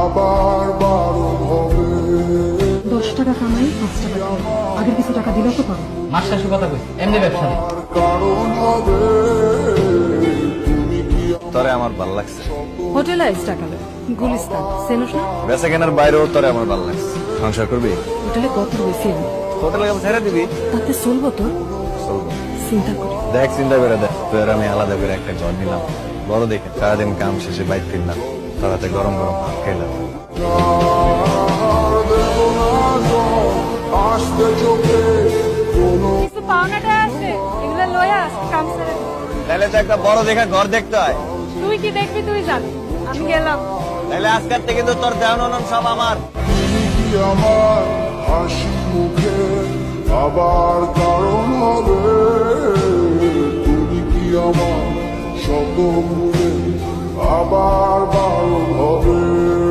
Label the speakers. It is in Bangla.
Speaker 1: আবার বারণ হবে।
Speaker 2: 10 টাকা কামাই 5 টাকা খাই। আগের কিছু টাকা দিলেও তো পারো।
Speaker 3: মাস শেষে কথা কই, এমনি ব্যবসা নেই।
Speaker 1: কারণ হবে তুমি কি
Speaker 4: তোরে আমার ভাল লাগছে,
Speaker 2: হোটেলে আইস টাকা লো গুলিস্তান সেনোস না
Speaker 4: বেচা কেনার বাইরেও তোরে আমার ভাল লাগছে। সংসার করবি?
Speaker 2: হোটেলে কত বেশি
Speaker 4: হোটেলে ছেড়ে দিবি?
Speaker 2: তাতে চলবো তো
Speaker 4: চলবো।
Speaker 2: চিন্তা করি
Speaker 4: দেখ, চিন্তা করে দেখ, তোর আমি আলাদা করে একটা ঘর নিলাম, বড় দেখে। সারাদিন কাম শেষে বাইক ফিরলাম, তোর হাতে গরম গরম ভাত খেলাম।
Speaker 1: আর দেব না জল, আসবে চোখে কোনো
Speaker 5: কিছু পাওনাটা আছে এগুলো লয়া কাম সেরে দিবো।
Speaker 4: তাহলে তো একটা বড় দেখা ঘর দেখতে হয়।
Speaker 5: তুই কি দেখবি তুই জান, আমি গেলাম।
Speaker 4: তাহলে আজকের থেকে কিন্তু তোর দেওয়ান সব আমার।
Speaker 1: তুমি কি আমার হাসি মুখে আবার কারণ হবে তুমি কি আমার শত ভুলে আবার বারণ হবে।